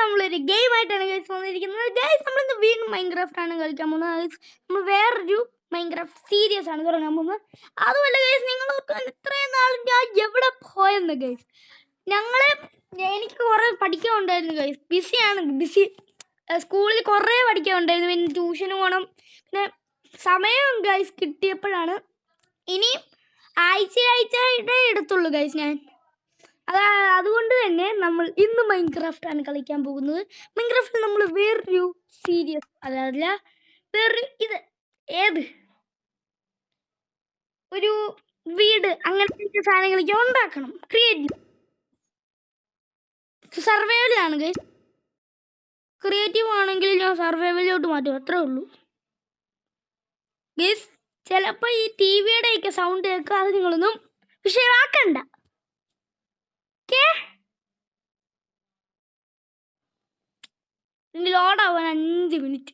നമ്മളൊരു ഗെയിമായിട്ടാണ് ഗൈസ് വന്നിരിക്കുന്നത്. ഗൈസ് നമ്മളിന്ന് വീണ്ടും മൈൻക്രാഫ്റ്റ് ആണ് കളിക്കാൻ പോകുന്നത്. ഗൈസ് നമ്മൾ വേറൊരു മൈൻക്രാഫ്റ്റ് സീരീസ് ആണ് തുടങ്ങാൻ പോകുന്നത്. അതുമല്ല ഗൈസ് നിങ്ങൾ ഇത്രയും നാൾ ഞാൻ എവിടെ പോയെന്ന് ഗൈസ് എനിക്ക് കുറേ പഠിക്കാനുണ്ടായിരുന്നു ഗൈസ്. ബിസി സ്കൂളിൽ കുറേ പഠിക്കാനുണ്ടായിരുന്നു. പിന്നെ ട്യൂഷന് പോകണം. പിന്നെ സമയം ഗൈസ് കിട്ടിയപ്പോഴാണ് ഇനിയും ആഴ്ചയായിട്ടേ എടുത്തുള്ളൂ ഗൈസ് ഞാൻ. അതുകൊണ്ട് തന്നെ നമ്മൾ ഇന്ന് മൈൻക്രാഫ്റ്റ് ആണ് കളിക്കാൻ പോകുന്നത്. മൈൻക്രാഫ്റ്റിൽ നമ്മൾ വേറൊരു സീരീസ് അതല്ല വേറൊരു ഒരു വീട് അങ്ങനത്തെ സാധനങ്ങളൊക്കെ ഉണ്ടാക്കണം. Creative സർവൈവലാണ് guys. ക്രിയേറ്റീവ് ആണെങ്കിൽ ഞാൻ സർവൈവലിലോട്ട് മാറ്റും, അത്രേ ഉള്ളൂ ഗൈസ്. ചിലപ്പോൾ ഈ ടി വിയുടെ ഒക്കെ സൗണ്ട് കേൾക്കുക, അത് നിങ്ങളൊന്നും വിഷയമാക്കണ്ട. ലോഡാവാൻ 5 മിനിറ്റ്.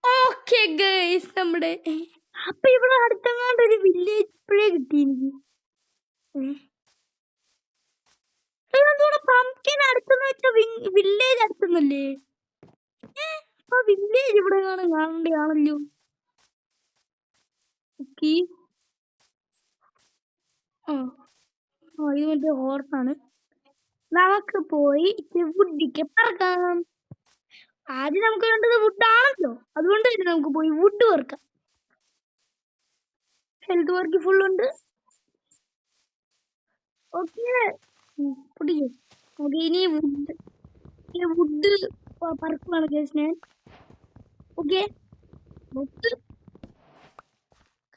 ഓക്കെ ഗൈസ്, നമ്മുടെ അപ്പൊ ഇവിടെ അടുത്തങ്ങാണ്ട് ഒരു വില്ലേജ് ഇപ്പോഴേ കിട്ടി എനിക്ക്. പംകിൻ അടുത്തെന്ന് വെച്ച വില്ലേജ് അടുത്തുന്നല്ലേ? ആ വില്ലേജ് ഇവിടെ കാണണ്ടയാണല്ലോ. ഓക്കെ, ഇത് മറ്റേ ഹോർസാണ്. നമുക്ക് പോയി വുഡിക്ക് പറക്കാം. ആദ്യം നമുക്ക് വേണ്ടത് വുഡാണല്ലോ, അതുകൊണ്ട് തന്നെ നമുക്ക് പോയി വുഡ് വറുക്കാം. ഹെൽത്ത് വർക്ക് ഫുൾ ഉണ്ട്. ഓക്കെ, നമുക്ക് ഇനി വുഡ് പറക്കുവാണ് കേസ് ഞാൻ. ഓക്കെ,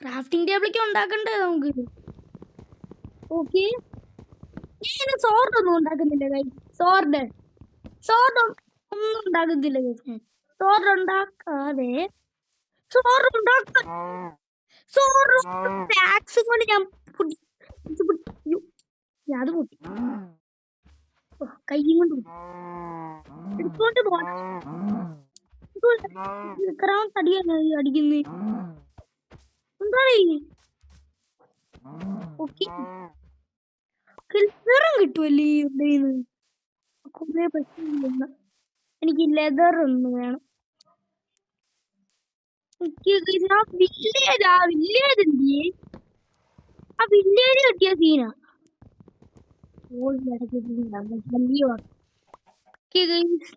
ക്രാഫ്റ്റിംഗ് ടേബിളൊക്കെ ഉണ്ടാക്കണ്ടേ നമുക്ക്. ഓക്കെ, ഞാൻ സോർഡ് ഒന്നും ഉണ്ടാക്കുന്നില്ല ഗൈസ്. സോർഡ് ഒന്നും ഉണ്ടാക്കുന്നില്ല ഗൈസ്. ഞാൻ സോർഡ് ഉണ്ടാക്കാതെ ആക്സും കൊണ്ട് ഞാൻ അത് പൊട്ടി കൈ കൊണ്ട് എടുത്തോണ്ട് തടിയാണ് അടിക്കുന്നത്. എന്താണ് ലെതറും കിട്ടുമല്ലേ ഇവിടെന്ന്? കുറേ പറ്റില്ല. എനിക്ക് ലെതർ ഒന്ന് വേണം. ആ വില്ലേജ് കിട്ടിയ സീനാ.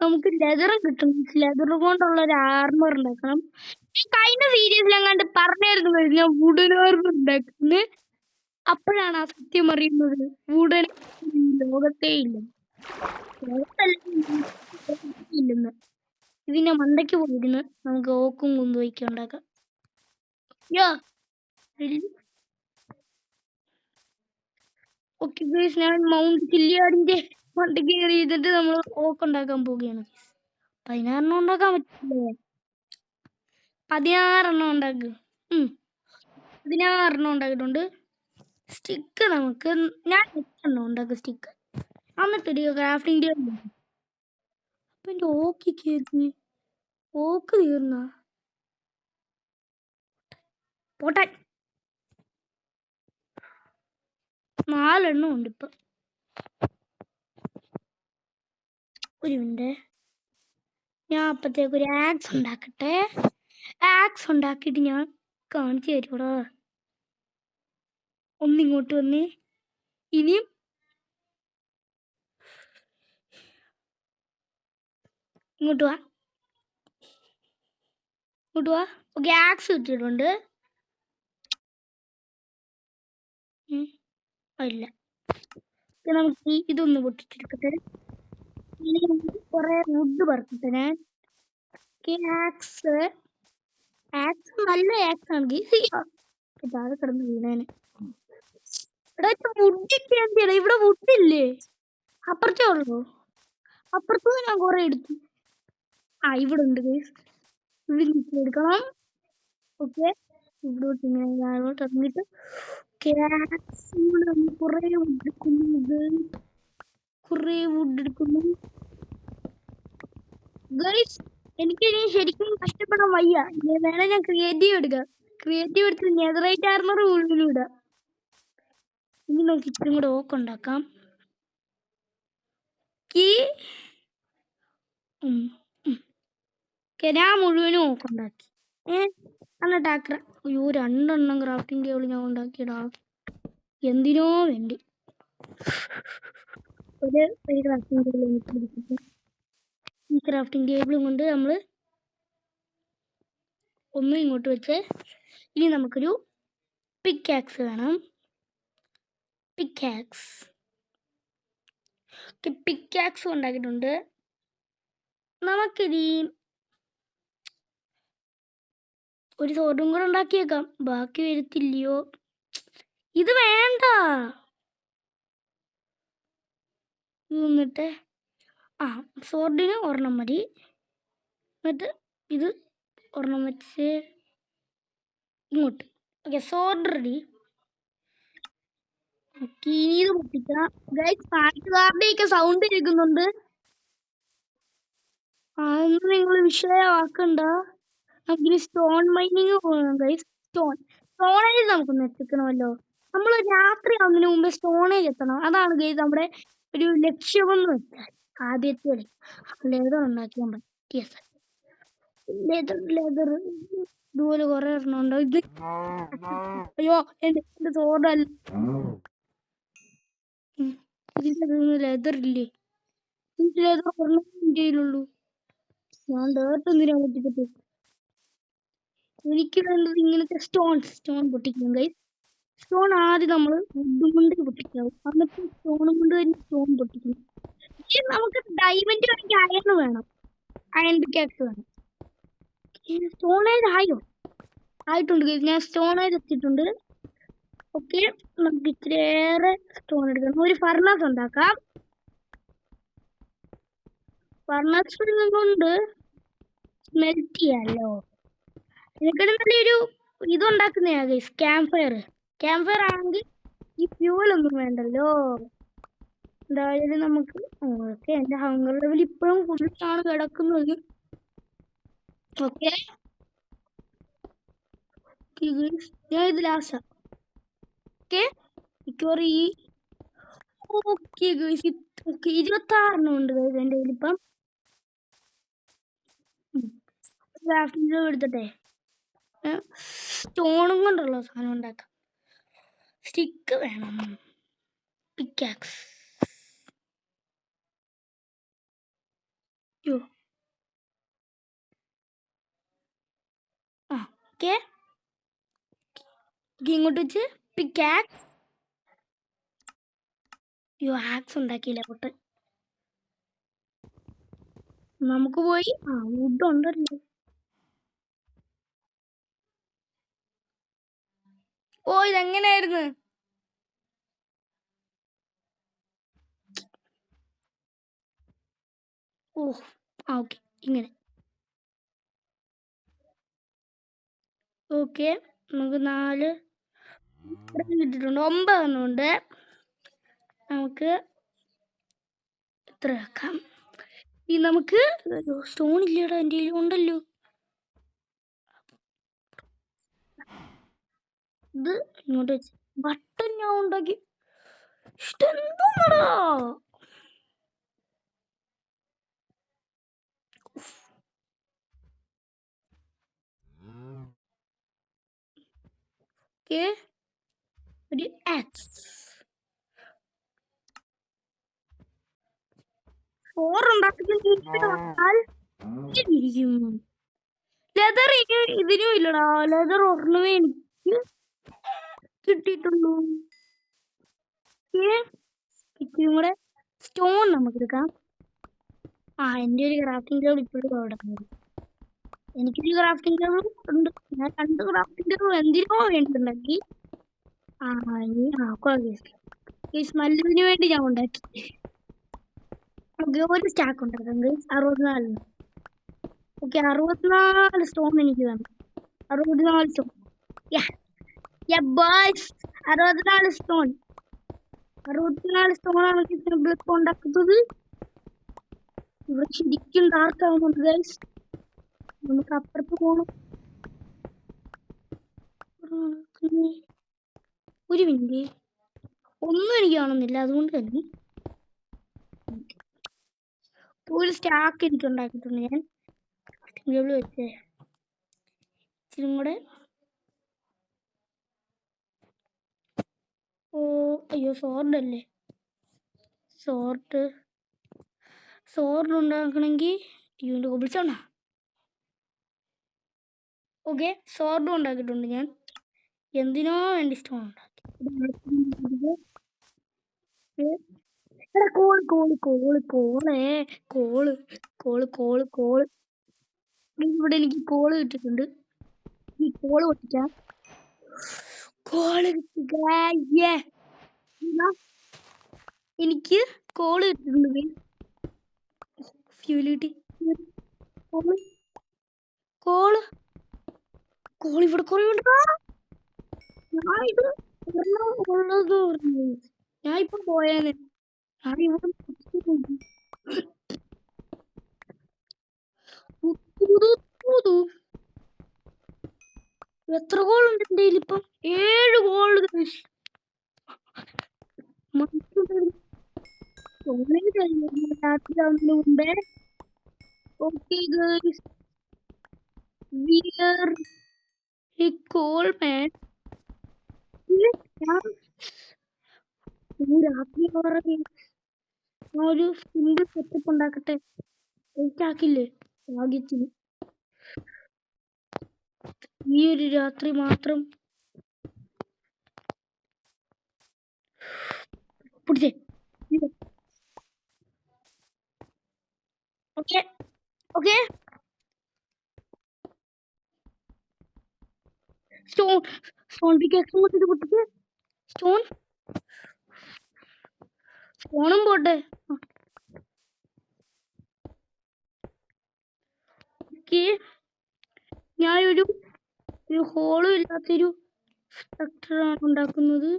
നമുക്ക് ലെതർ കിട്ടും. ലെതർ കൊണ്ടുള്ള ഒരു ആർമർ ഉണ്ടാക്കണം. കഴിഞ്ഞ സീരീസിലെങ്ങാണ്ട് പറഞ്ഞായിരുന്നു ഞാൻ വുഡൻ ആർമർ ഉണ്ടാക്കുന്നത്. അപ്പോഴാണ് ആ സത്യം അറിയുന്നത്. വുഡൻ ലോകത്തേ ഇല്ലെന്ന്. ഇതിന്റെ മണ്ടയ്ക്ക് പോയിരുന്ന് നമുക്ക് ഓക്കും കുന്തുവയ്ക്കും ഉണ്ടാക്കാം. ഓക്കെ ഗൈസ്, ഞാൻ മൗണ്ട് കില്ലിയാടിന്റെ മണ്ടയ്ക്ക് കയറി ചെയ്തിട്ട് നമ്മൾ ഓക്ക് ഉണ്ടാക്കാൻ പോവുകയാണ്. 16 ഉണ്ടാക്കാൻ പറ്റില്ലേ? 16 ഉണ്ടാക്കുക. 16 ഉണ്ടാക്കിയിട്ടുണ്ട്. സ്റ്റിക്ക് നമുക്ക് ഞാൻ 8 ഉണ്ടാക്കുക സ്റ്റിക്ക്. എന്നിട്ട് ക്രാഫ്റ്റിംഗ് ടേബിൾ. അപ്പൊ എന്റെ ഓക്ക് തീർന്ന പോട്ടെ. 4 ഉണ്ട് ഇപ്പൊ. ഒരു മിനിറ്റ്, ഞാൻ അപ്പത്തേക്ക് ഒരു ആക്സ് ഉണ്ടാക്കട്ടെ. ആക്സ് ഉണ്ടാക്കിയിട്ട് ഞാൻ കാണിച്ചു തരൂടാ. ഒന്നിങ്ങോട്ട് വന്നേ. ഇനിയും ഇങ്ങോട്ട് വാ. ഓക്കെ, ആക്സ് കിട്ടിയിട്ടുണ്ട്. ഇല്ല, നമുക്ക് ഇതൊന്ന് പൊട്ടിച്ചെടുക്കട്ടെ. ഇനി കുറെ വുഡ് പറക്കട്ടെ ഞാൻ. ആക്സ് നല്ല ആക്സ് ആണെങ്കിൽ താഴെ കിടന്ന് വീണേനെ. വുഡൊക്കെ എന്തിനാ? ഇവിടെ വുഡില്ലേ? അപ്പുറത്തേ ഉള്ളൂ. അപ്പുറത്തുനിന്ന് ഞാൻ കുറെ എടുത്തു. ഇവിടെ ഉണ്ട് ഗൈസ്. ഇവിടെ എടുക്കണം. ഓക്കെ, ഇവിടോട്ട് ഇങ്ങനെ ഞാനോട്ട് ഇറങ്ങിയിട്ട് കുറെ വുഡ് എടുക്കുന്നു ഗൈസ്. എനിക്ക് ഇനി ശരിക്കും കഷ്ടപ്പെടാൻ വയ്യ. വേണേ ഞാൻ ക്രിയേറ്റീവ് എടുക്കാം. ക്രിയേറ്റീവ് എടുത്ത് നെതറൈറ്റ് ആർമർ ഉള്ളിലും ഇടാം. ഇനി നമുക്ക് ഇച്ചിരി കൂടെ ഓക്ക് ഉണ്ടാക്കാം. ഞാൻ മുഴുവനും ഓക്ക് ഉണ്ടാക്കി. എന്നിട്ട് അയ്യോ 2 ക്രാഫ്റ്റിംഗ് ടേബിൾ ഞാൻ ഉണ്ടാക്കിയടാ, എന്തിനോ വേണ്ടി. ഒരു ക്രാഫ്റ്റിംഗ് ടേബിൾ എനിക്ക് ഈ ക്രാഫ്റ്റിംഗ് ടേബിളും കൊണ്ട് നമ്മൾ ഒന്നും ഇങ്ങോട്ട് വെച്ച് ഇനി നമുക്കൊരു പിക്കാക്സ് വേണം. പിക്കാക്സ് ഉണ്ടാക്കിയിട്ടുണ്ട്. നമുക്കിനി ഒരു സോഡും കൂടെ ഉണ്ടാക്കിയേക്കാം, ബാക്കി വരത്തില്ലയോ. ഇത് വേണ്ട, എന്നിട്ട് സോഡിന് ഒരെണ്ണം മതി. എന്നിട്ട് ഇത് ഒരെണ്ണം വെച്ച് ഇങ്ങോട്ട്. Okay, sword ready. ഇനി ഇത് പൊട്ടിക്കാം. ഗൈസ്, പാട്ടുകാരുടെയൊക്കെ സൗണ്ട് കേൾക്കുന്നുണ്ട്, അതൊന്നും നിങ്ങൾ വിഷയമാക്കണ്ട. നമുക്കിനി സ്റ്റോൺ മൈനിങ് പോകണം ഗൈസ്. സ്റ്റോണേജ് നമുക്കൊന്ന് എത്തിക്കണമല്ലോ. നമ്മൾ രാത്രി ആവുന്നതിന് മുമ്പ് സ്റ്റോണേജ് എത്തണം. അതാണ് ഗൈസ് നമ്മുടെ ഒരു ലക്ഷ്യമെന്ന് വെച്ചാൽ. ആദ്യത്തെ ലെതർ ഉണ്ടാക്കിയാൽ പറ്റിയ ലെതർ ഇതുപോലെ കുറെ എണ്ണം ഉണ്ടോ? ഇത് അയ്യോ, എന്റെ സോഡല്ല, ഇതിന്റെ ലെതർ ഇല്ലേ? ലെതർ ഒരെണ്ണം ഇന്ത്യയിലുള്ളൂ. ഞാൻ ഡേർട്ട് എന്തിനാ പൊട്ടിച്ചിട്ട്? എനിക്ക് വേണ്ടത് ഇങ്ങനത്തെ സ്റ്റോൺ പൊട്ടിക്കണം ഗൈസ്. സ്റ്റോൺ ആദ്യം നമ്മൾ വുഡ് കൊണ്ട് പൊട്ടിക്കാവും, എന്നിട്ട് സ്റ്റോണും കൊണ്ട് തന്നെ സ്റ്റോൺ പൊട്ടിക്കണം. നമുക്ക് ഡയമണ്ട് വേണമെങ്കിൽ അയൺ വേണം, അയൺ പിക്കാക്സ് വേണം. സ്റ്റോണേജ് ആയിട്ടുണ്ട് ഗൈസ്, ഞാൻ സ്റ്റോണേജ് എത്തിയിട്ടുണ്ട്. ഓക്കെ, നമുക്ക് ഇത്രയേറെ സ്റ്റോൺ എടുക്കണം. ഒരു ഫർണസ് ഉണ്ടാക്കാം. ഫർണസിൽ കൊണ്ട് സ്മെൽറ്റ് ചെയ്യാമല്ലോ. ഇതിനെക്കാളും നല്ലൊരു ഇതുണ്ടാക്കുന്നതാ ഗൈസ്, ക്യാമ്പ് ഫയർ ആണെങ്കിൽ ഈ ഫ്യൂവലൊന്നും വേണ്ടല്ലോ. എന്തായാലും നമുക്ക് ഓക്കെ, എൻ്റെ ഹങ്കർ ലെവൽ ഇപ്പോഴും ഫുള്ളാണ് കിടക്കുന്നത്. ഓക്കെ, ഞാൻ ഇത് ലാസ്റ്റാ. ഓക്കെ, മിക്കവാറും ഈ ഓക്കെ ഗൈസ്, 26 ഉണ്ട് ഗൈസ് എൻ്റെ കയ്യിൽ ഇപ്പം. ക്രാഫ്റ്റിംഗ് എടുത്തിട്ടെ സ്റ്റോണും കൊണ്ടുള്ള സാധനം ഉണ്ടാക്കാം. സ്റ്റിക്ക് വേണം, പിക്കാക്സ്. ഓക്കെ, ഇങ്ങോട്ട് വെച്ച് പിക്കാക്സ്. ആക്സ് ഉണ്ടാക്കിയില്ല പൊട്ട്. നമുക്ക് പോയി വുഡ് ഉണ്ടല്ലോ. ഇതെങ്ങനെയായിരുന്നു? ഓക്കെ, ഇങ്ങനെ. ഓക്കെ, നമുക്ക് 4 കിട്ടിയിട്ടുണ്ട്, 9 ഉണ്ട്. നമുക്ക് എത്ര വെക്കാം? ഈ നമുക്ക് സ്റ്റോൺ ഇല്ലടാ, എൻ്റെ കയ്യിൽ ഉണ്ടല്ലോ. ഇത് ഇങ്ങോട്ട് വെച്ച് ബട്ടൺ ഞാൻ ഉണ്ടാക്കി. ഇഷ്ടംതാടാ. ഒരു ആക്സ് 4 ഉണ്ടാക്കിയിരിക്കും. ലെതർ ഇതിനും ഇല്ലടാ, ലെതർ ഒരെണ്ണമേ എനിക്ക് കിട്ടിയിട്ടുള്ളൂ. ഇത്തിരി കൂടെ സ്റ്റോൺ നമുക്ക് എടുക്കാം. എൻ്റെ ഒരു ക്രാഫ്റ്റിംഗ് ടേബിൾ ഇപ്പോഴും അവിടെ ഉണ്ട്. എനിക്കൊരു ക്രാഫ്റ്റിംഗ് ടേബിൾ ഉണ്ട്. ഞാൻ 2 ക്രാഫ്റ്റിംഗ് ടേബിൾ എന്തിനോ വേണ്ടിയിട്ടുണ്ടാക്കി. സ്മെല്ലിന് വേണ്ടി ഞാൻ ഉണ്ടാക്കി. ഒരു സ്റ്റാക്ക് ഉണ്ടാക്കാം 64. ഓക്കെ, 64 സ്റ്റോൺ എനിക്ക് വേണം. 64 സ്റ്റോൺ. 64 സ്റ്റോൺ. 64 സ്റ്റോണാണ് ബ്ലോക്ക് ഉണ്ടാക്കുന്നത്. ഇവിടെ ശരിക്കും ഡാർക്ക് ആവുന്നുണ്ട് ഗൈസ്. നമുക്ക് അപ്പുറത്ത് പോകണം. ഒരു മിനിറ്റ്, ഒന്നും എനിക്ക് കാണുന്നില്ല. അതുകൊണ്ട് തന്നെ ഒരു സ്റ്റാക്ക് എനിക്ക് ഉണ്ടാക്കിയിട്ടുണ്ട് ഞാൻ. ഇവിടെ വെച്ചേ ഇച്ചിരി കൂടെ. ഓ അയ്യോ, സോർഡല്ലേ. സോർഡ് ഉണ്ടാക്കണമെങ്കിൽ ഇതിൻ്റെ കൊബിൾസോണാ. ഓക്കെ, സോർഡും ഉണ്ടാക്കിയിട്ടുണ്ട് ഞാൻ. എന്തിനോ വേണ്ടി സ്റ്റോൺ ഉണ്ടാക്കി. കോള് കോള് കോള് കോളേ കോള് കോള് കോള് കോള് ഇവിടെ എനിക്ക് കോള് കിട്ടിയിട്ടുണ്ട്. ഈ കോള് പൊട്ടിക്കാം. കോള് എനിക്ക് കോള് കിട്ടിയിട്ടുണ്ട്. ഫ്യൂല് കിട്ടി. കോള് കോള് കോള് ഇവിടെ കുറെ ഉണ്ട്. ഞാൻ ഇത് ഉള്ളത് പറഞ്ഞു. ഞാൻ ഇപ്പൊ പോയേനെ. ഞാൻ ഇവിടെ എത്ര ഗോളുണ്ട് എന്റെ കയ്യിൽ ഇപ്പം? 7 ഗോൾ. മുമ്പേ okay guys, we are a coal man. രാത്രി ഒരു സിമ്പിൾ സെറ്റപ്പ് ഉണ്ടാക്കട്ടെ. ആക്കില്ലേ ഭാഗ്യത്തിന്. ഈ ഒരു രാത്രി മാത്രം പിടിച്ചേ. ഓക്കെ ഓക്കെ, സ്റ്റോൺ പിക്കാക്സ് പൊട്ടിട്ട് പൊട്ടിച്ച് സ്റ്റോണും പോട്ടെ. ഓക്കെ, ഞാൻ ഒരു ഹോളും ഇല്ലാത്തൊരു സ്ട്രക്ചറാണ് ഉണ്ടാക്കുന്നത്.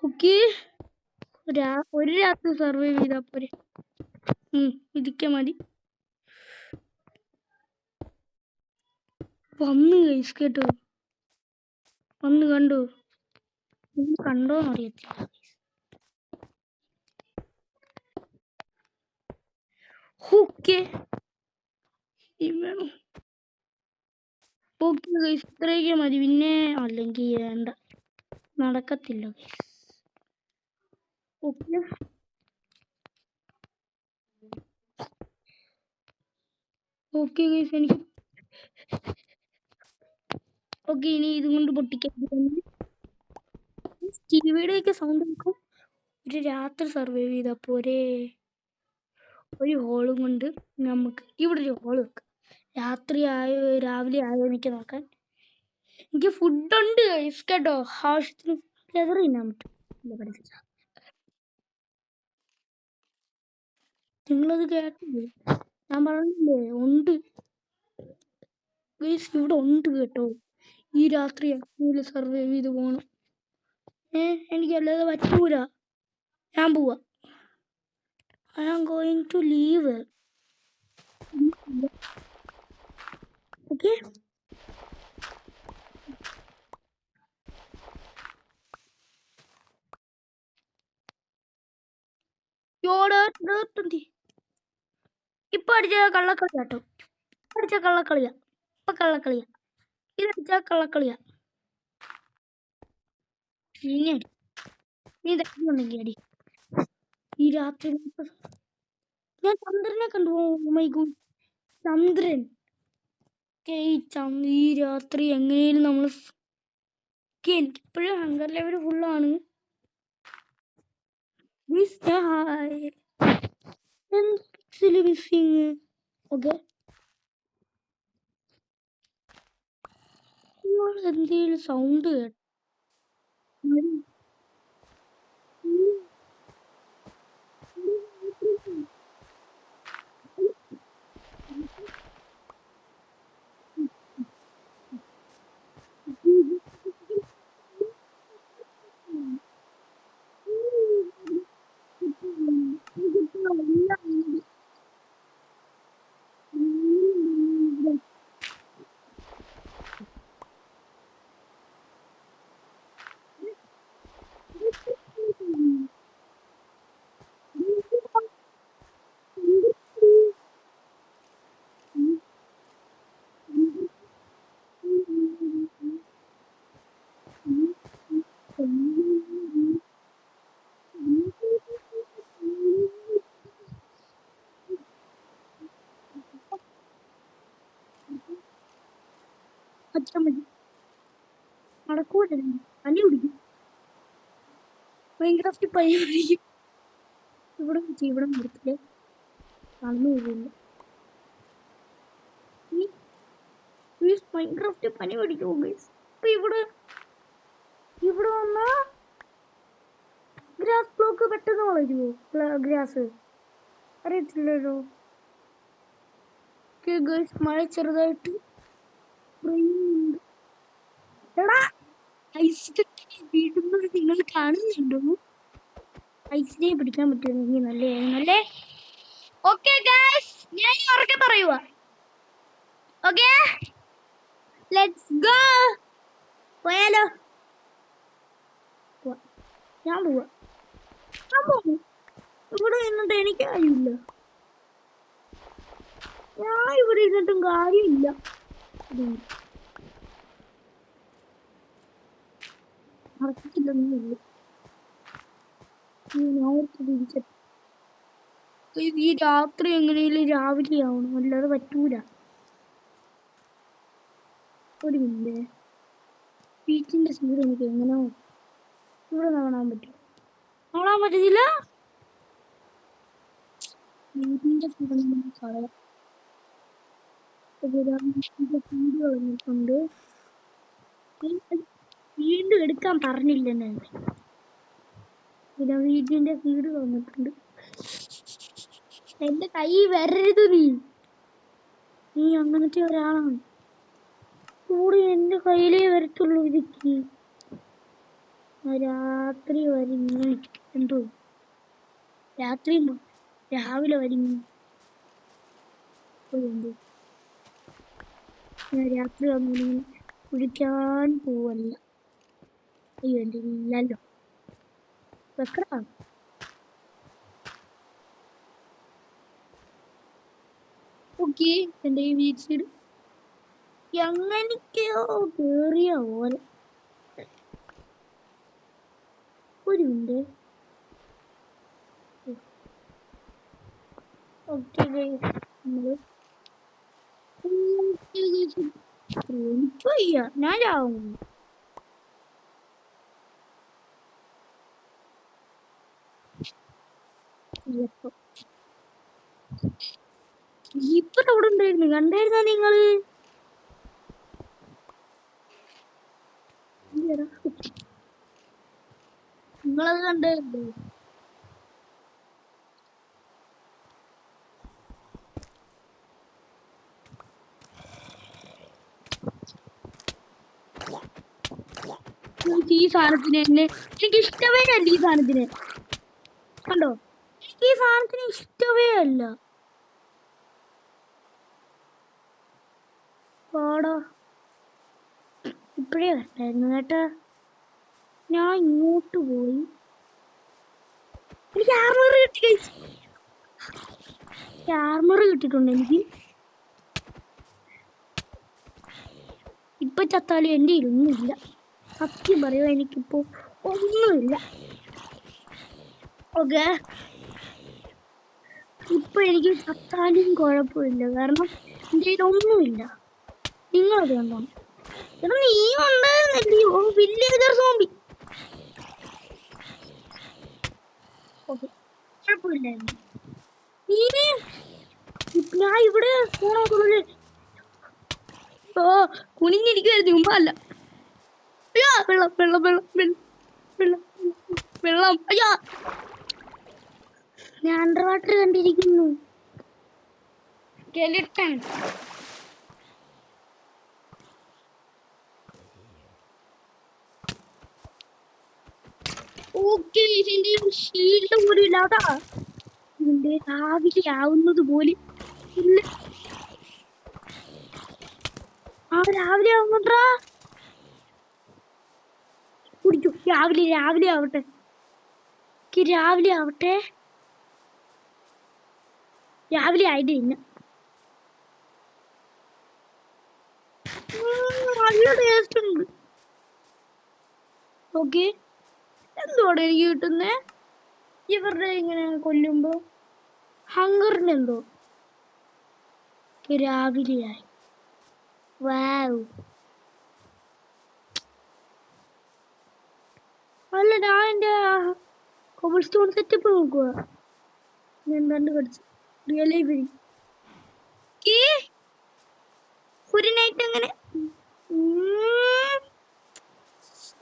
ഓക്കെ, ഒരു രാത്രി സർവൈവ് ചെയ്താ പോരെ. ഇതൊക്കെ മതി. വന്ന് കഴിച്ച് കേട്ടോ, വന്ന് കണ്ടോ? കണ്ടോന്ന് അറിയത്തില്ല. ഓക്കെ വേണം. ഓക്കെ ഗൈസ്, ഇത്രയൊക്കെ മതി. പിന്നെ അല്ലെങ്കിൽ വേണ്ട, നടക്കത്തില്ല ഗൈസ്. ഓക്കെ ഓക്കെ ഗൈസ്, എനിക്ക് ഓക്കെ ഇനി ഇതും കൊണ്ട് പൊട്ടിക്കാൻ ടിവിയുടെയൊക്കെ സൗണ്ട് നോക്കും. ഒരു രാത്രി സർവൈവ് ചെയ്താൽ പോരെ. ഒരു ഹോളും കൊണ്ട് നമുക്ക് ഇവിടെ ഒരു ഹോൾ വെക്കാം. രാത്രി ആയോ രാവിലെ ആയോ എനിക്ക് നോക്കാൻ. എനിക്ക് ഫുഡുണ്ട് ഗൈസ് കേട്ടോ. ആവശ്യത്തിന് ലെതർ തിന്നാൻ പറ്റും. നിങ്ങളത് കേട്ടില്ലേ? ഞാൻ പറഞ്ഞില്ലേ ഉണ്ട് ഗൈസ്, ഇവിടെ ഉണ്ട് കേട്ടോ. ഈ രാത്രി എങ്ങനെ സർവൈവ് ചെയ്ത് പോകണം. എനിക്കല്ലാതെ പറ്റൂല. ഞാൻ പോവാ. I am going to leave. Okay? ഇപ്പൊ അടിച്ച കള്ളക്കളി കേട്ടോ. അടിച്ച കള്ളക്കളിയാ. ഇപ്പൊ കള്ളക്കളിയാ. ഇതടിച്ച കള്ളക്കളിയാ. നീ തട്ടുന്നുണ്ടെങ്കിൽ അടി. ഈ രാത്രി ഞാൻ ചന്ദ്രനെ കണ്ടു. മൈ ഗോഡ്, ചന്ദ്രൻ. ഈ രാത്രി എങ്ങനെയും നമ്മൾ എനിക്കിപ്പോഴും ഹങ്കർ ലെവൽ ഫുള്ളാണ്. മിസ്സിങ്. ഓക്കെ, എന്തെങ്കിലും സൗണ്ട് കേട്ടോ? അച്ഛൻ മതി നടക്കൂല പനി പിടിക്കും മൈൻക്രാഫ്റ്റ് പനി പിടിക്കും ഇവിടെ നിർത്തില്ലേ നടന്നു പോകില്ല മൈൻക്രാഫ്റ്റ് പനി പിടിക്കുമോ ഗൈസ് അപ്പൊ ഇവിടെ വന്നാ ഗ്രാസ് ബ്ലോക്ക് പെട്ടെന്ന് വളരുമോ ഗ്രാസ് അറിയത്തില്ലല്ലോ ഗൈസ് മഴ ചെറുതായിട്ട് എടാ ഐസ് വീടുന്നത് നിങ്ങൾ കാണുന്നുണ്ടോ ഐസിനെ പിടിക്കാൻ പറ്റുമെങ്കിൽ നല്ലേ ഓക്കെ ഗൈസ് ഞാൻ ഉറക്കെ പറയുക ഓക്കെ ലെറ്റ്സ് ഗോ പോയാലോ ഞാൻ പോവാ ഇവിടെ നിന്നിട്ട് എനിക്ക് കാര്യമില്ല ഞാൻ ഇവിടെ ഇരുന്നിട്ടും കാര്യമില്ല നടക്കത്തില്ലൊന്നുമില്ല ഈ രാത്രി എങ്ങനെയും രാവിലെ ആവണം അല്ലാതെ പറ്റൂല ഒരു മിനിറ്റ് ബീച്ചിന്റെ സീഡ് എനിക്ക് എങ്ങനെ ഇവിടെ കാണാൻ പറ്റും കാണാൻ പറ്റത്തില്ല ബീച്ചിന്റെ സീഡ് കളയാം കളഞ്ഞിട്ടുണ്ട് വീണ്ടും എടുക്കാൻ പറഞ്ഞില്ല പിന്നെ വീടിന്റെ സീഡ് വന്നിട്ടുണ്ട് എന്റെ കൈ വരരുത് നീ അങ്ങനത്തെ ഒരാളാണ് കൂടി എന്റെ കയ്യിലേ വരത്തുള്ളൂ ഇതൊക്കെ രാത്രി വരിഞ്ഞു എന്തോ രാത്രി രാവിലെ വരിഞ്ഞു ഞാൻ രാത്രി വന്നു കുടിക്കാൻ പോവല്ല അയ്യോ എൻ്റെ ഇല്ലല്ലോ വെക്കണം ഓക്കെ എൻ്റെ ഈ വീട്ടിൽ എങ്ങനെയൊക്കെയോ കേറിയ പോലെ ഒരു മിനിറ്റ് ഓക്കെ നമ്മള് ഞാൻ ചാവും ഇപ്പൊ അവിടെ ഉണ്ടായിരുന്നു കണ്ടായിരുന്ന നിങ്ങള് നിങ്ങളത് കണ്ടായിരുന്നു ഈ സാധനത്തിന് തന്നെ എനിക്ക് ഇഷ്ടമേ അല്ല ഈ സാധനത്തിന് കണ്ടോ എനിക്ക് ഈ സാധനത്തിന് ഇഷ്ടമേ അല്ല പാടാ ഇപ്പഴേ കണ്ടായിരുന്നു കേട്ടാ ഞാൻ ഇങ്ങോട്ട് പോയി എനിക്ക് ആർമർ കിട്ടി ആർമർ കിട്ടിയിട്ടുണ്ട് എനിക്ക് ഇപ്പൊ ചത്താലും എൻ്റെ ഒന്നുമില്ല സത്യം പറയുക എനിക്കിപ്പോ ഒന്നുമില്ല ഓക്കെ ഇപ്പൊ എനിക്ക് ചത്താലും കുഴപ്പമില്ല കാരണം എൻ്റെ ഒന്നുമില്ല നിങ്ങളത് കണ്ടോ എടാ നീ ഉണ്ടായിരുന്നല്ലയോ വില്ലേജർ സോംബി ഓക്കെ കുഴപ്പമില്ലായിരുന്നു ഞാൻ ഇവിടെ പോണോക്കുള്ളിൽ ഓ കുനിഞ്ഞിരിക്കുവായിരുന്നു മുമ്പ് അല്ല അയ്യോ വെള്ളം വെള്ളം വെള്ളം വെള്ളം വെള്ളം വെള്ളം അയ്യോ ഞാൻ അണ്ടർ വാട്ടർ കണ്ടിരിക്കുന്നു സ്കെലിട്ടൺ ഓക്കെ ഇതിന്റെ ഷീൽഡ് പോലും ഇല്ലാതാ ഇതിന്റെ രാവിലെ ആവുന്നത് പോലും ഇല്ല രാവിലെ ആവുന്നുണ്ടാ കുടിക്കൂ രാവിലെ ആവട്ടെ രാവിലെ ആയിട്ട് ഇന്ന് നല്ല ടേസ്റ്റ് ഉണ്ട് ഓക്കെ എന്തോടെ എനിക്ക് കിട്ടുന്നേ ഇവരുടെ ഇങ്ങനെ കൊല്ലുമ്പോ ഹങ്കറിന് എന്തോ രാവിലെയായി വാവ് കോബിൾ സ്റ്റോൺ സെറ്റപ്പ് നോക്കുക. എന്താണ്ട് പഠിച്ചു റിയൽ ലൈഫ് ഒരു നൈറ്റ് അങ്ങനെ.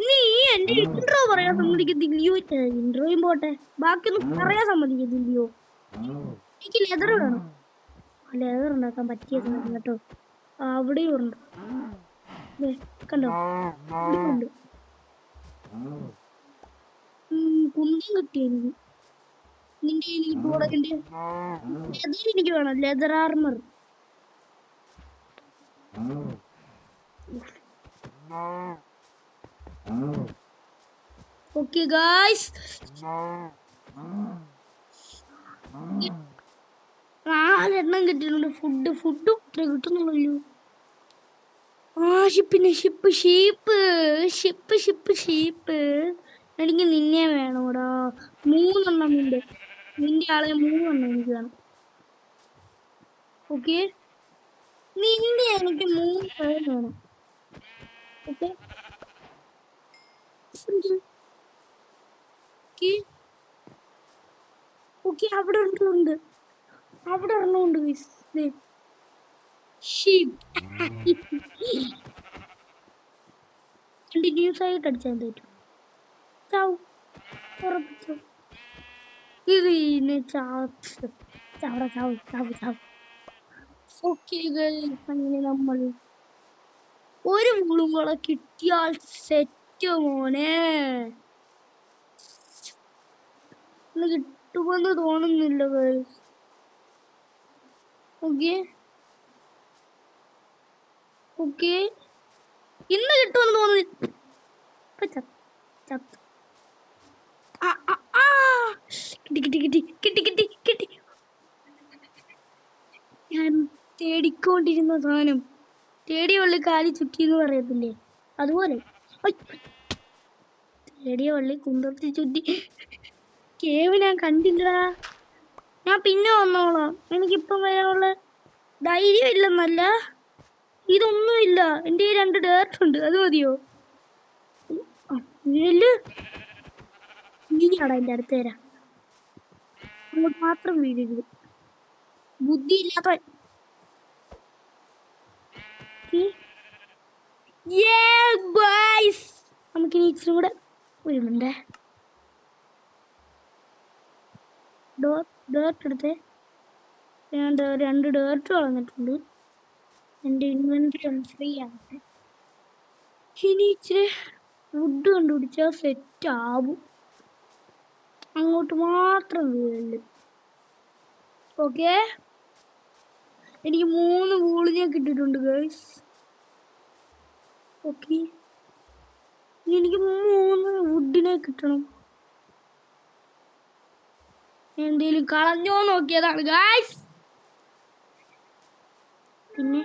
നീ എന്റെ ഇൻട്രോ പറയാൻ സമ്മതിക്കത്തില്ലയോ? ഇൻട്രോയും പോട്ടെ, ബാക്കിയൊന്നും പറയാൻ സമ്മതിക്കത്തില്ലയോ? എനിക്ക് ലെതർ വേണം. ലെതർ ഉണ്ടാക്കാൻ പറ്റിയ സാധനം കേട്ടോ. അവിടെയും ഉണ്ട്, കണ്ടോ? ഉണ്ട് കുന്തം കിട്ടിയ എനിക്ക്. നിന്റെ എനിക്ക് വേണം ലെതർ ആർമർ. ഓക്കെ ഗായ്സ്, 4 എണ്ണം കിട്ടിയിട്ടുണ്ട്. ഫുഡും ഇത്ര കിട്ടുന്നുള്ളൂ. ഷീപ്പ് എനിക്ക് നിന്നെ വേണോടാ. 3 എണ്ണം നിന്റെ ആളെ 3 എണ്ണം എനിക്ക് വേണം. ഓക്കെ, നിന്റെ എനിക്ക് 3 പേര് വേണം. ഓക്കെ ഓക്കെ, അവിടെ ഉണ്ട്, അവിടെ ഒരെണ്ണമുണ്ട്. കണ്ടിന്യൂസ് ആയിട്ട് അടിച്ചാൽ പറ്റും. ചാവും, ഉറപ്പിച്ചു. ഇത് ചാവും. ഓക്കെ, അങ്ങനെ നമ്മൾ ഒരു മുളും കൂടെ കിട്ടിയാൽ സെറ്റ് മോനെ. ഇന്ന് കിട്ടുമെന്ന് തോന്നുന്നില്ല. ഓക്കെ ഇന്ന് കിട്ടുമെന്ന് തോന്നുന്നു. കിട്ടി. ഞാൻ തേടിക്കൊണ്ടിരുന്ന സാധനം തേടിയ വള്ളി കാലി ചുറ്റി എന്ന് പറയത്തില്ലേ, അതുപോലെ തേടിയ വള്ളി കുന്തത്തി ചുറ്റി. കേവ് ഞാൻ കണ്ടില്ലടാ. ഞാൻ പിന്നെ വന്നോളാം. എനിക്കിപ്പം വരാനുള്ള ധൈര്യം ഇല്ലെന്നല്ല, ഇതൊന്നുമില്ല. എൻ്റെ 2 ഡേർട്ട് ഉണ്ട്, അത് മതിയോ? ഇനിയാടാ എൻ്റെ അടുത്ത് തരാം. അങ്ങോട്ട് മാത്രം വീഴരുത്, ബുദ്ധിയില്ലാത്തവൻ. നമുക്കിനി ഇച്ചിരി കൂടെ വരുന്നുണ്ടേ. ഡേർട്ട് എടുത്തേ. ഞാൻ 2 ഡേർട്ട് കളഞ്ഞിട്ടുണ്ട്. എൻ്റെ ഇൻവെന്ററി ഒന്ന് ഫ്രീ ആകട്ടെ. ഇനി ഇച്ചിരി വുഡ് കണ്ടുപിടിച്ചാൽ സെറ്റ് ആവും. അങ്ങോട്ട് മാത്രം വീഴല്. ഓക്കെ, എനിക്ക് 3 വൂളിനെ കിട്ടിയിട്ടുണ്ട് ഗൈസ്. ഓക്കെ, എനിക്ക് 3 വുഡിനെ കിട്ടണം. എന്തേലും കളഞ്ഞോ നോക്കിയതാണ് ഗൈസ്. പിന്നെ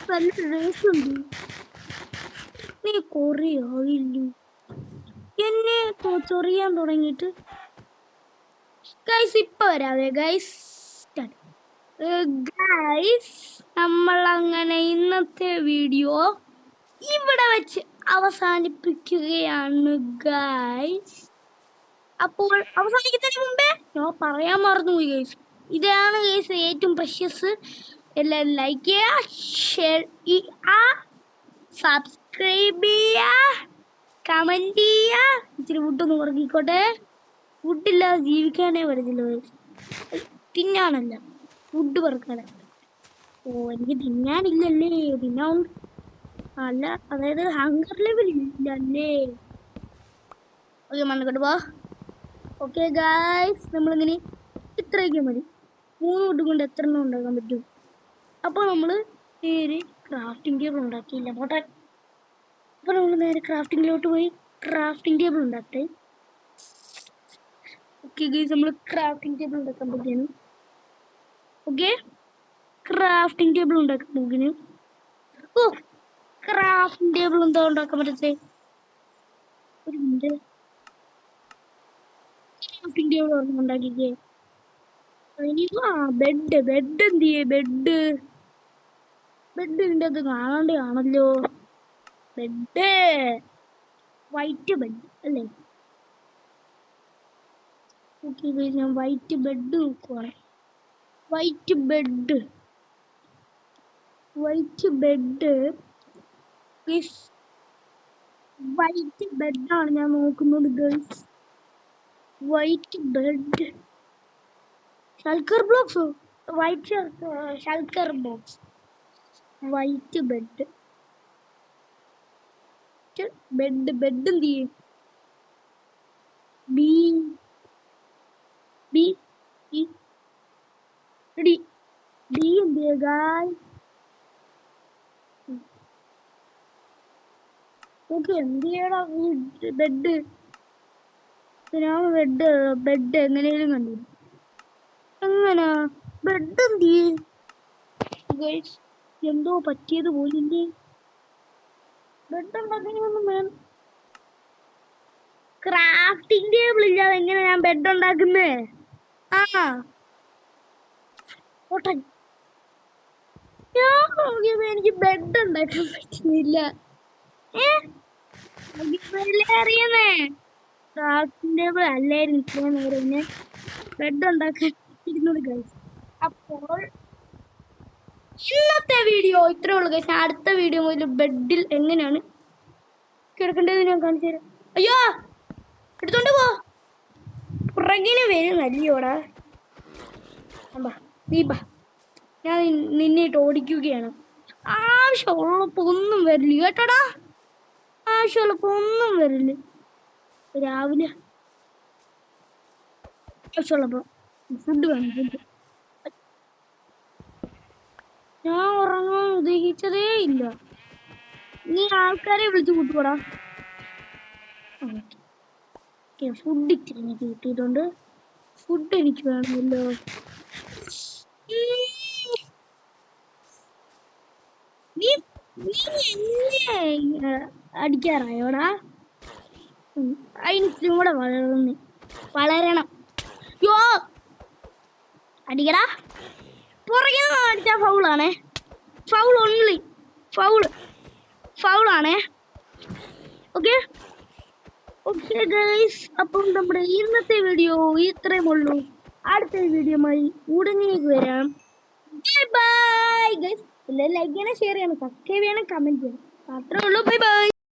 നല്ല രസമുണ്ട്. നീ കൊറേ ആയില്ലു എന്നെ ചൊറിയാൻ തുടങ്ങിയിട്ട്. ഗൈസ് ഇപ്പൊ വരാവേ ഗൈസ്. നമ്മൾ അങ്ങനെ ഇന്നത്തെ വീഡിയോ ഇവിടെ വെച്ച് അവസാനിപ്പിക്കുകയാണ് ഗൈസ്. അപ്പോൾ അവസാനിക്കുന്നതിന് മുമ്പേ ഞാൻ പറയാൻ മറന്നുപോയി ഗൈസ്, ഇതാണ് ഗൈസ് ഏറ്റവും പ്രഷ്യസ്. എല്ലാവരും ലൈക്ക് ചെയ്യുക, ഷെയർ ചെയ്യുക, സബ്സ്ക്രൈബ് ചെയ്യുക, കമന്റ് ചെയ്യുക. ഇച്ചിരി വുഡൊന്ന് ഉറങ്ങിക്കോട്ടെ. വുഡില്ലാതെ ജീവിക്കാനേ പറ്റത്തില്ല ഗൈസ്. തിന്നാനല്ല, വുഡ് പറക്കാനല്ല. എനിക്ക് തിന്നാനില്ലല്ലേ, തിന്നാൻ അല്ല, അതായത് ഹങ്കർ ലെവൽ ഇല്ലല്ലേ. ഓക്കെ മണ്ണക്കട്ട് പോ. ഓക്കെ ഗായ്സ്, നമ്മളിങ്ങനെ ഇത്രയൊക്കെ മതി. 3 വുഡ് കൊണ്ട് എത്ര എണ്ണം ഉണ്ടാക്കാൻ പറ്റും? അപ്പോൾ നമ്മൾ നേരെ ക്രാഫ്റ്റിംഗ് ടേബിൾ ഉണ്ടാക്കിയില്ല പോട്ടെ. അപ്പോൾ നമ്മൾ നേരെ ക്രാഫ്റ്റിങ്ങിലോട്ട് പോയി ക്രാഫ്റ്റിംഗ് ടേബിൾ ഉണ്ടാക്കട്ടെ. ഓക്കെ ഗൈസ്, നമ്മൾ ക്രാഫ്റ്റിംഗ് ടേബിൾ ഉണ്ടാക്കാൻ പോകുന്നു. ഓക്കെ, ക്രാഫ്റ്റിംഗ് ടേബിൾ ഉണ്ടാക്കാൻ പോകുന്നു. ഓ, ക്രാഫ്റ്റിംഗ് ടേബിൾ എന്താ ഉണ്ടാക്കാൻ പറ്റത്തേ? ഒരു മിനിറ്റ്, ക്രാഫ്റ്റിംഗ് ടേബിൾ ഉണ്ടാക്കിക്കേ. ബെഡ് എന്ത് ചെയ്യേ? ബെഡ് ഇതിൻ്റെ അത് കാണാണ്ടയാണല്ലോ. ബെഡ് വൈറ്റ് ബെഡ് അല്ലേ? ഓക്കെ ഗൈസ്, ഞാൻ വൈറ്റ് ബെഡ് നോക്കുവാണ്. വൈറ്റ് ബെഡ് വൈറ്റ് ബെഡാണ് ഞാൻ നോക്കുന്നത് ഗൈസ്. വൈറ്റ് ബെഡ്, ഷൾക്കർ ബ്ലോക്സോ? White shulker box, white bed എന്ത് ചെയ്യും? B B E D D എന്ത് ചെയ്യുക? ഓക്കെ, എന്ത് ചെയ്യടാ ബെഡ്? ഞാൻ ബെഡ് എങ്ങനെയും കണ്ടു. എങ്ങനാ ബെഡ് എന്ത് ചെയ്യും? എന്തോ പറ്റിയത് പോലില്ലേ? ബെഡ് ഉണ്ടാക്കുന്നൊന്നും വേണം. ക്രാഫ്റ്റിംഗ് ടേബിൾ ഇല്ലാതെ എങ്ങനെ ഞാൻ ബെഡ് ഉണ്ടാക്കുന്നേ? ഞാൻ നോക്കിയപ്പോ എനിക്ക് ബെഡ് ഉണ്ടാക്കാൻ പറ്റുന്നില്ല. അറിയുന്നേ ക്രാഫ്റ്റിംഗ് ടേബിൾ അല്ലായിരുന്നു ഇത്രയും നേരം എന്നെ ബെഡ് ഉണ്ടാക്കാൻ ഇരുന്നത് ഗൈസ്. അപ്പോൾ ഇന്നത്തെ വീഡിയോ ഇത്രേ ഉള്ളൂ ഗൈസ്. അടുത്ത വീഡിയോ മുതൽ ബെഡിൽ എങ്ങനെയാണ് കിടക്കേണ്ടത് ഞാൻ കാണിച്ചു തരാം. അയ്യോ, എടുത്തോണ്ട് പോ, പുറകിന് വരുന്നല്ലയോടാ. ഞാൻ നിന്നിട്ട് ഓടിക്കുകയാണ്. ആവശ്യമുള്ളപ്പോ ഒന്നും വരില്ല കേട്ടോടാ, ആവശ്യമുള്ളപ്പോ ഒന്നും വരില്ല. രാവിലെ ആവശ്യമുള്ളപ്പോ ഫുഡ് വേണം, ഫുഡ്. ഞാൻ ഉറങ്ങാൻ ഉദ്ദേശിച്ചതേ ഇല്ല. നീ ആൾക്കാരെ വിളിച്ചു കൂട്ടുകൂടാ. ഫുഡ് ഇച്ചിരി എനിക്ക് കിട്ടിയിട്ടുണ്ട്. ഫുഡ് എനിക്ക് വേണമല്ലോ. നീ എന്നെ അടിക്കാറായോടാ? അതിനിച്ചിരി കൂടെ വളരണം. യോ, അടിക്കടാ. പുറകെ അടിച്ചാൽ ഫൗളാണേ. ഫൗൾ ഓൺലി, ഫൗളാണേ. ഓക്കെ ഗൈസ്, അപ്പം നമ്മുടെ ഇന്നത്തെ വീഡിയോ ഇത്രയും ഉള്ളൂ. അടുത്ത വീഡിയോയുമായി ഉടനെ വരാം. Bye guys. ലൈക്ക് ചെയ്യണം, ഷെയർ ചെയ്യണം, സബ്സ്ക്രൈബ് ചെയ്യണം, കമന്റ് ചെയ്യണം. അത്രേ ഉള്ളൂ. ബൈ.